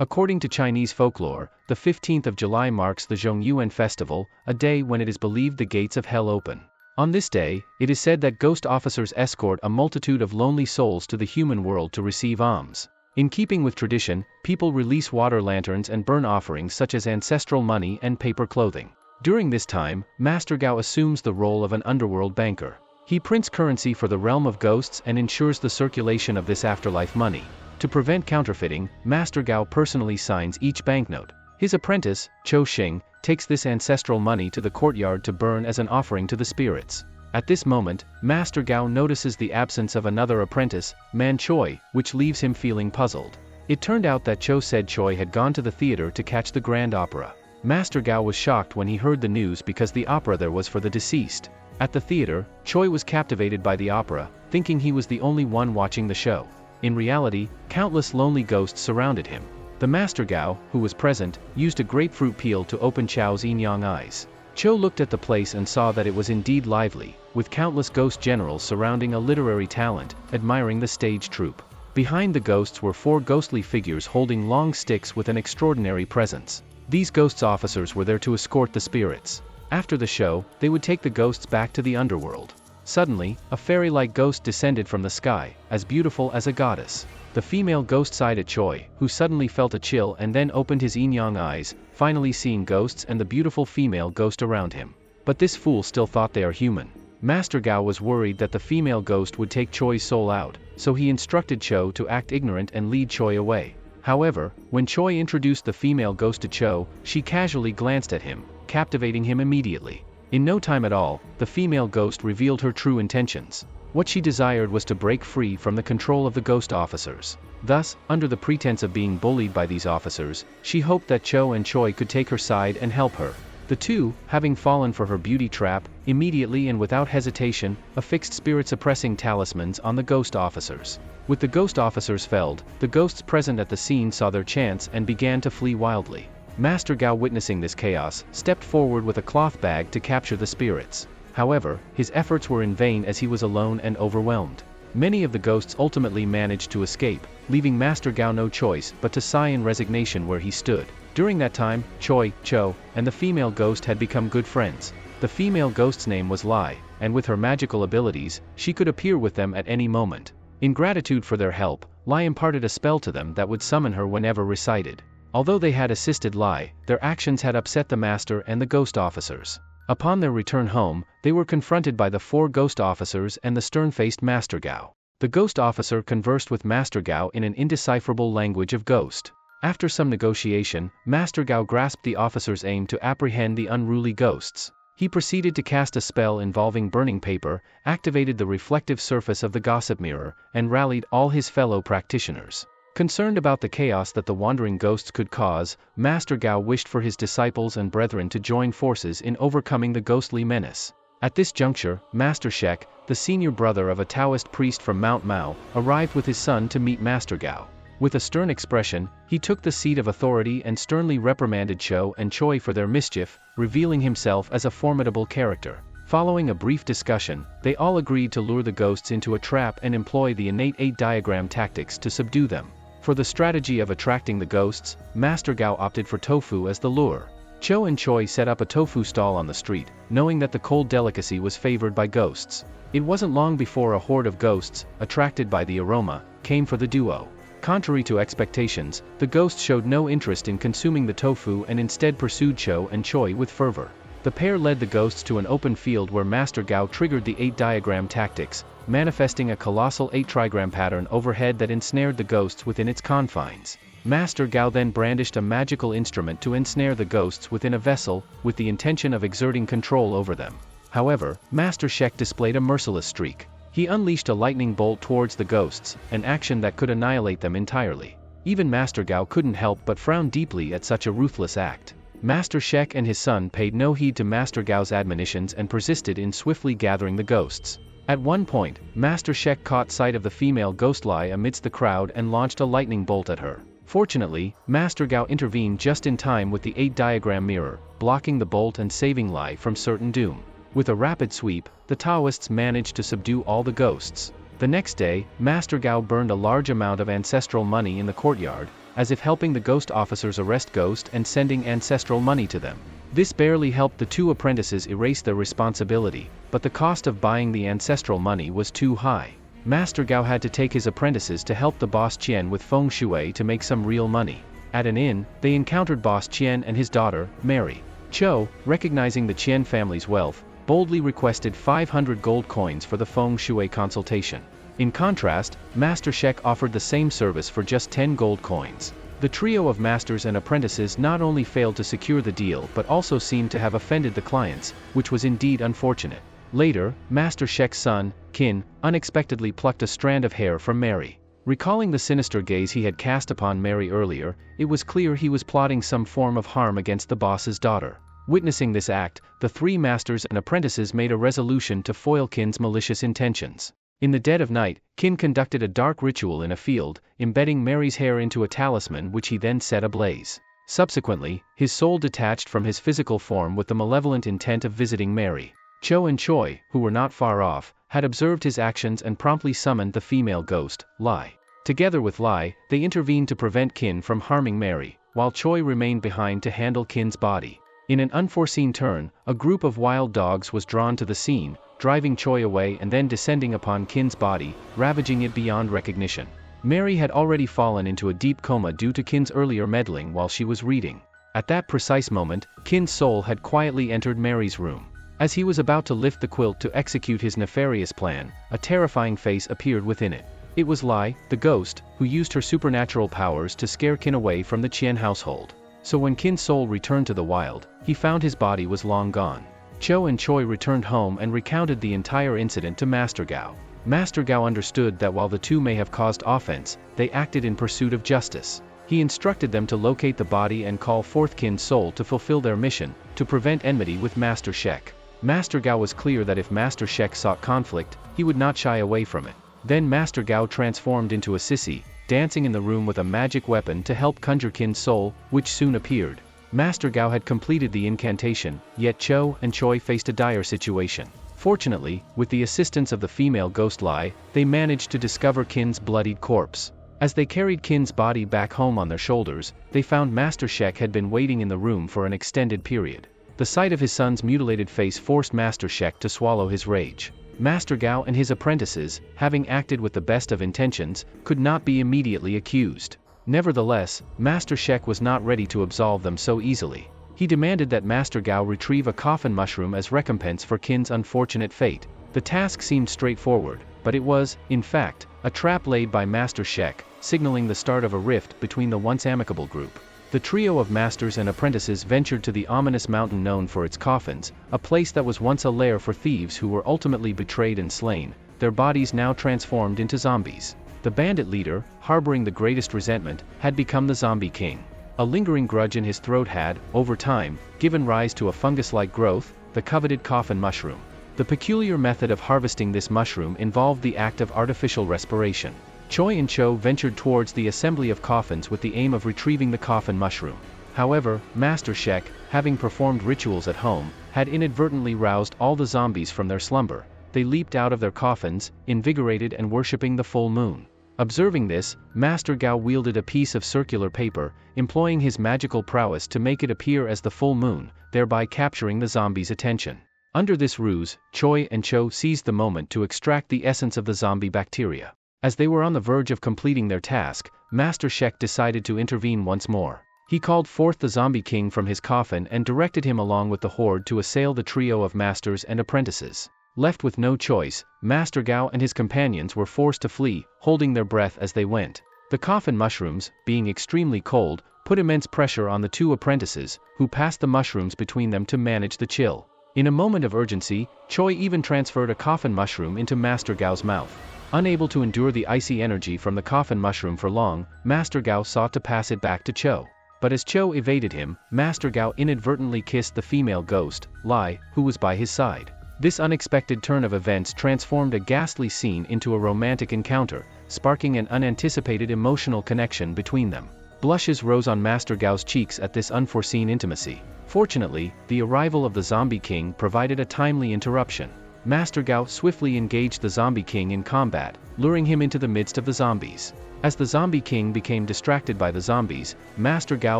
According to Chinese folklore, the 15th of July marks the Zhongyuan festival, a day when it is believed the gates of hell open. On this day, it is said that ghost officers escort a multitude of lonely souls to the human world to receive alms. In keeping with tradition, people release water lanterns and burn offerings such as ancestral money and paper clothing. During this time, Master Gao assumes the role of an underworld banker. He prints currency for the realm of ghosts and ensures the circulation of this afterlife money. To prevent counterfeiting, Master Gao personally signs each banknote. His apprentice, Cho Xing, takes this ancestral money to the courtyard to burn as an offering to the spirits. At this moment, Master Gao notices the absence of another apprentice, Man Choi, which leaves him feeling puzzled. It turned out that Cho said Choi had gone to the theater to catch the grand opera. Master Gao was shocked when he heard the news because the opera there was for the deceased. At the theater, Choi was captivated by the opera, thinking he was the only one watching the show. In reality, countless lonely ghosts surrounded him. The Master Gao, who was present, used a grapefruit peel to open Chow's yin-yang eyes. Cho looked at the place and saw that it was indeed lively, with countless ghost generals surrounding a literary talent, admiring the stage troupe. Behind the ghosts were 4 ghostly figures holding long sticks with an extraordinary presence. These ghosts officers were there to escort the spirits. After the show, they would take the ghosts back to the underworld. Suddenly, a fairy-like ghost descended from the sky, as beautiful as a goddess. The female ghost sighed at Choi, who suddenly felt a chill and then opened his yin-yang eyes, finally seeing ghosts and the beautiful female ghost around him. But this fool still thought they are human. Master Gao was worried that the female ghost would take Choi's soul out, so he instructed Cho to act ignorant and lead Choi away. However, when Choi introduced the female ghost to Cho, she casually glanced at him, captivating him immediately. In no time at all, the female ghost revealed her true intentions. What she desired was to break free from the control of the ghost officers. Thus, under the pretense of being bullied by these officers, she hoped that Cho and Choi could take her side and help her. The two, having fallen for her beauty trap, immediately and without hesitation, affixed spirit-suppressing talismans on the ghost officers. With the ghost officers felled, the ghosts present at the scene saw their chance and began to flee wildly. Master Gao, witnessing this chaos, stepped forward with a cloth bag to capture the spirits. However, his efforts were in vain as he was alone and overwhelmed. Many of the ghosts ultimately managed to escape, leaving Master Gao no choice but to sigh in resignation where he stood. During that time, Choi, Cho, and the female ghost had become good friends. The female ghost's name was Lai, and with her magical abilities, she could appear with them at any moment. In gratitude for their help, Lai imparted a spell to them that would summon her whenever recited. Although they had assisted Lai, their actions had upset the master and the ghost officers. Upon their return home, they were confronted by the 4 ghost officers and the stern-faced Master Gao. The ghost officer conversed with Master Gao in an indecipherable language of ghost. After some negotiation, Master Gao grasped the officer's aim to apprehend the unruly ghosts. He proceeded to cast a spell involving burning paper, activated the reflective surface of the gossip mirror, and rallied all his fellow practitioners. Concerned about the chaos that the wandering ghosts could cause, Master Gao wished for his disciples and brethren to join forces in overcoming the ghostly menace. At this juncture, Master Shek, the senior brother of a Taoist priest from Mount Mao, arrived with his son to meet Master Gao. With a stern expression, he took the seat of authority and sternly reprimanded Cho and Choi for their mischief, revealing himself as a formidable character. Following a brief discussion, they all agreed to lure the ghosts into a trap and employ the innate 8-diagram tactics to subdue them. For the strategy of attracting the ghosts, Master Gao opted for tofu as the lure. Cho and Choi set up a tofu stall on the street, knowing that the cold delicacy was favored by ghosts. It wasn't long before a horde of ghosts, attracted by the aroma, came for the duo. Contrary to expectations, the ghosts showed no interest in consuming the tofu and instead pursued Cho and Choi with fervor. The pair led the ghosts to an open field where Master Gao triggered the 8-diagram tactics, manifesting a colossal 8-trigram pattern overhead that ensnared the ghosts within its confines. Master Gao then brandished a magical instrument to ensnare the ghosts within a vessel, with the intention of exerting control over them. However, Master Shek displayed a merciless streak. He unleashed a lightning bolt towards the ghosts, an action that could annihilate them entirely. Even Master Gao couldn't help but frown deeply at such a ruthless act. Master Shek and his son paid no heed to Master Gao's admonitions and persisted in swiftly gathering the ghosts. At one point, Master Shek caught sight of the female ghost Lai amidst the crowd and launched a lightning bolt at her. Fortunately, Master Gao intervened just in time with the 8-diagram mirror, blocking the bolt and saving Lai from certain doom. With a rapid sweep, the Taoists managed to subdue all the ghosts. The next day, Master Gao burned a large amount of ancestral money in the courtyard, as if helping the ghost officers arrest Ghost and sending ancestral money to them. This barely helped the two apprentices erase their responsibility, but the cost of buying the ancestral money was too high. Master Gao had to take his apprentices to help the boss Qian with feng shui to make some real money. At an inn, they encountered boss Qian and his daughter, Mary. Cho, recognizing the Qian family's wealth, boldly requested 500 gold coins for the feng shui consultation. In contrast, Master Shek offered the same service for just 10 gold coins. The trio of masters and apprentices not only failed to secure the deal but also seemed to have offended the clients, which was indeed unfortunate. Later, Master Shek's son, Qin, unexpectedly plucked a strand of hair from Mary. Recalling the sinister gaze he had cast upon Mary earlier, it was clear he was plotting some form of harm against the boss's daughter. Witnessing this act, the three masters and apprentices made a resolution to foil Qin's malicious intentions. In the dead of night, Qin conducted a dark ritual in a field, embedding Mary's hair into a talisman which he then set ablaze. Subsequently, his soul detached from his physical form with the malevolent intent of visiting Mary. Cho and Choi, who were not far off, had observed his actions and promptly summoned the female ghost, Lai. Together with Lai, they intervened to prevent Qin from harming Mary, while Choi remained behind to handle Qin's body. In an unforeseen turn, a group of wild dogs was drawn to the scene, driving Choi away and then descending upon Qin's body, ravaging it beyond recognition. Mary had already fallen into a deep coma due to Qin's earlier meddling while she was reading. At that precise moment, Qin's soul had quietly entered Mary's room. As he was about to lift the quilt to execute his nefarious plan, a terrifying face appeared within it. It was Lai, the ghost, who used her supernatural powers to scare Qin away from the Qian household. So when Qin's soul returned to the wild, he found his body was long gone. Cho and Choi returned home and recounted the entire incident to Master Gao. Master Gao understood that while the two may have caused offense, they acted in pursuit of justice. He instructed them to locate the body and call forth Qin's soul to fulfill their mission, to prevent enmity with Master Shek. Master Gao was clear that if Master Shek sought conflict, he would not shy away from it. Then Master Gao transformed into a sissy, dancing in the room with a magic weapon to help conjure Qin's soul, which soon appeared. Master Gao had completed the incantation, yet Cho and Choi faced a dire situation. Fortunately, with the assistance of the female ghost Lai, they managed to discover Qin's bloodied corpse. As they carried Qin's body back home on their shoulders, they found Master Shek had been waiting in the room for an extended period. The sight of his son's mutilated face forced Master Shek to swallow his rage. Master Gao and his apprentices, having acted with the best of intentions, could not be immediately accused. Nevertheless, Master Shek was not ready to absolve them so easily. He demanded that Master Gao retrieve a coffin mushroom as recompense for Qin's unfortunate fate. The task seemed straightforward, but it was, in fact, a trap laid by Master Shek, signaling the start of a rift between the once amicable group. The trio of masters and apprentices ventured to the ominous mountain known for its coffins, a place that was once a lair for thieves who were ultimately betrayed and slain, their bodies now transformed into zombies. The bandit leader, harboring the greatest resentment, had become the Zombie King. A lingering grudge in his throat had, over time, given rise to a fungus-like growth, the coveted coffin mushroom. The peculiar method of harvesting this mushroom involved the act of artificial respiration. Choi and Cho ventured towards the assembly of coffins with the aim of retrieving the coffin mushroom. However, Master Shek, having performed rituals at home, had inadvertently roused all the zombies from their slumber. They leaped out of their coffins, invigorated and worshipping the full moon. Observing this, Master Gao wielded a piece of circular paper, employing his magical prowess to make it appear as the full moon, thereby capturing the zombies' attention. Under this ruse, Choi and Cho seized the moment to extract the essence of the zombie bacteria. As they were on the verge of completing their task, Master Shek decided to intervene once more. He called forth the Zombie King from his coffin and directed him along with the horde to assail the trio of masters and apprentices. Left with no choice, Master Gao and his companions were forced to flee, holding their breath as they went. The coffin mushrooms, being extremely cold, put immense pressure on the two apprentices, who passed the mushrooms between them to manage the chill. In a moment of urgency, Choi even transferred a coffin mushroom into Master Gao's mouth. Unable to endure the icy energy from the coffin mushroom for long, Master Gao sought to pass it back to Cho. But as Cho evaded him, Master Gao inadvertently kissed the female ghost, Lai, who was by his side. This unexpected turn of events transformed a ghastly scene into a romantic encounter, sparking an unanticipated emotional connection between them. Blushes rose on Master Gao's cheeks at this unforeseen intimacy. Fortunately, the arrival of the Zombie King provided a timely interruption. Master Gao swiftly engaged the Zombie King in combat, luring him into the midst of the zombies. As the Zombie King became distracted by the zombies, Master Gao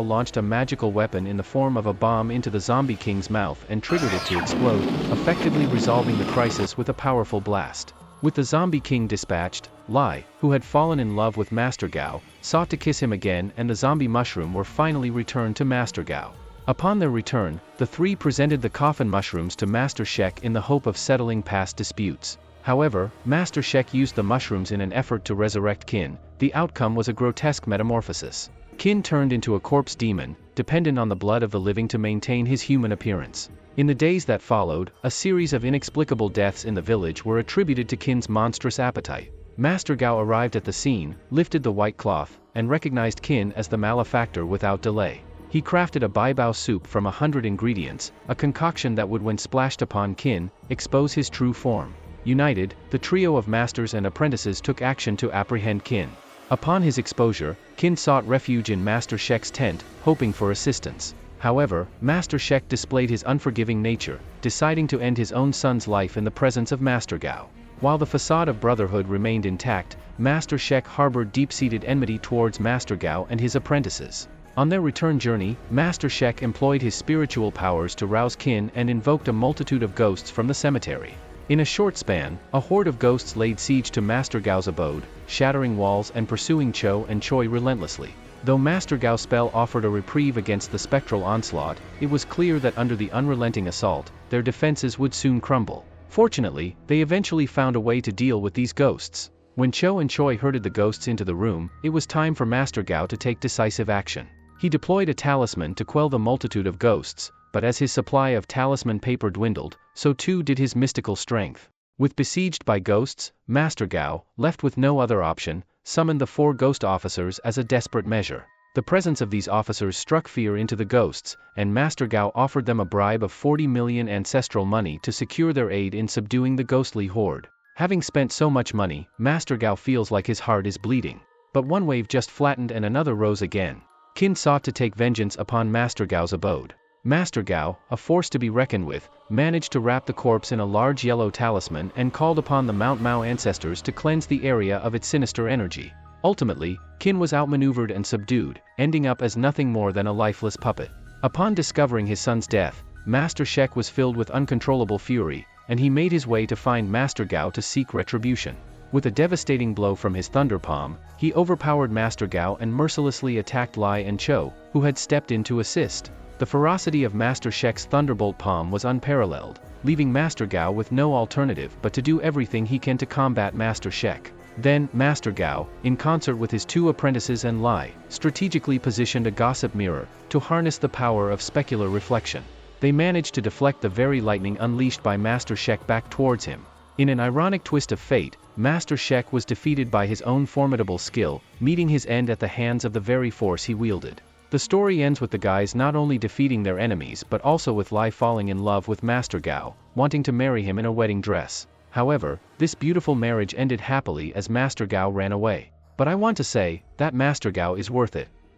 launched a magical weapon in the form of a bomb into the Zombie King's mouth and triggered it to explode, effectively resolving the crisis with a powerful blast. With the Zombie King dispatched, Lai, who had fallen in love with Master Gao, sought to kiss him again, and the zombie mushroom were finally returned to Master Gao. Upon their return, the three presented the coffin mushrooms to Master Shek in the hope of settling past disputes. However, Master Shek used the mushrooms in an effort to resurrect Qin. The outcome was a grotesque metamorphosis. Qin turned into a corpse demon, dependent on the blood of the living to maintain his human appearance. In the days that followed, a series of inexplicable deaths in the village were attributed to Qin's monstrous appetite. Master Gao arrived at the scene, lifted the white cloth, and recognized Qin as the malefactor without delay. He crafted a baibao soup from 100 ingredients, a concoction that would, when splashed upon Qin, expose his true form. United, the trio of masters and apprentices took action to apprehend Qin. Upon his exposure, Qin sought refuge in Master Shek's tent, hoping for assistance. However, Master Shek displayed his unforgiving nature, deciding to end his own son's life in the presence of Master Gao. While the facade of brotherhood remained intact, Master Shek harbored deep-seated enmity towards Master Gao and his apprentices. On their return journey, Master Shek employed his spiritual powers to rouse Qin and invoked a multitude of ghosts from the cemetery. In a short span, a horde of ghosts laid siege to Master Gao's abode, shattering walls and pursuing Cho and Choi relentlessly. Though Master Gao's spell offered a reprieve against the spectral onslaught, it was clear that under the unrelenting assault, their defenses would soon crumble. Fortunately, they eventually found a way to deal with these ghosts. When Cho and Choi herded the ghosts into the room, it was time for Master Gao to take decisive action. He deployed a talisman to quell the multitude of ghosts, but as his supply of talisman paper dwindled, so too did his mystical strength. With besieged by ghosts, Master Gao, left with no other option, summoned the 4 ghost officers as a desperate measure. The presence of these officers struck fear into the ghosts, and Master Gao offered them a bribe of 40 million ancestral money to secure their aid in subduing the ghostly horde. Having spent so much money, Master Gao feels like his heart is bleeding. But one wave just flattened and another rose again. Qin sought to take vengeance upon Master Gao's abode. Master Gao, a force to be reckoned with, managed to wrap the corpse in a large yellow talisman and called upon the Mount Mao ancestors to cleanse the area of its sinister energy. Ultimately, Qin was outmaneuvered and subdued, ending up as nothing more than a lifeless puppet. Upon discovering his son's death, Master Shek was filled with uncontrollable fury, and he made his way to find Master Gao to seek retribution. With a devastating blow from his thunder palm, he overpowered Master Gao and mercilessly attacked Lai and Cho, who had stepped in to assist. The ferocity of Master Shek's thunderbolt palm was unparalleled, leaving Master Gao with no alternative but to do everything he can to combat Master Shek. Then, Master Gao, in concert with his 2 apprentices and Lai, strategically positioned a gossip mirror to harness the power of specular reflection. They managed to deflect the very lightning unleashed by Master Shek back towards him. In an ironic twist of fate, Master Shek was defeated by his own formidable skill, meeting his end at the hands of the very force he wielded. The story ends with the guys not only defeating their enemies but also with Lai falling in love with Master Gao, wanting to marry him in a wedding dress. However, this beautiful marriage ended happily as Master Gao ran away. But I want to say, that Master Gao is worth it.